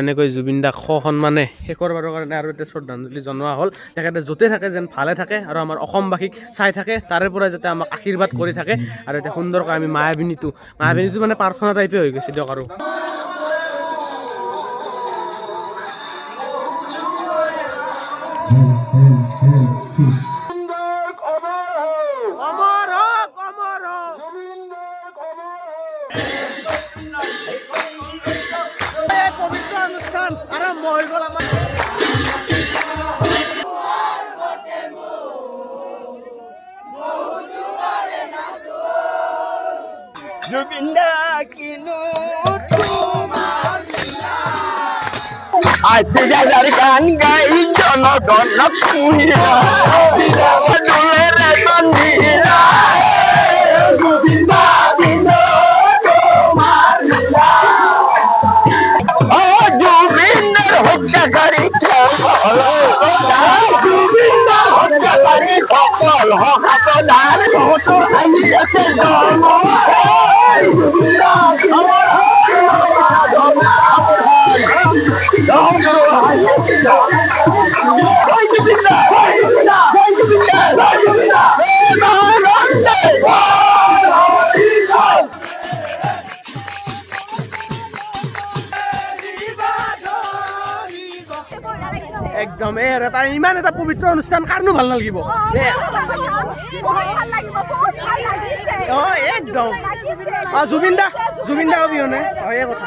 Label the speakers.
Speaker 1: এনেকৈ জুবিন দাক সন্মানে শেষৰবাৰৰ কাৰণে আৰু এটা শ্ৰদ্ধাঞ্জলি জনোৱা হ'ল। তেখেতে য'তে থাকে যেন ভালে থাকে আৰু আমাৰ অসমবাসীক চাই থাকে, তাৰে পৰা যাতে আমাক আশীৰ্বাদ কৰি থাকে আৰু এতিয়া সুন্দৰকৈ আমি মায়াবিনীটো মানে প্ৰাৰ্থনা টাইপে হৈ গৈছে দিয়ক। আৰু পবিত্ৰ অনুষ্ঠান আৰম্ভ হৈ গ'ল আমাৰ।
Speaker 2: জুবিন দা কিনো আজ যার গান গাই জনগণ পুহিরা দুলে রে মন্দিরা জুবিন দা কিনো জুবিন্দার হত্যাকারী জুবিন্দার হত্যাকারী সকল হকাতদার কত হাইয়াছে জন্ম
Speaker 1: একদম এটা ইমান এটা পবিত্ৰ অনুষ্ঠান কাৰণো ভাল নালাগিব। একদম জুবিন দা অবিহনে হয় কথা।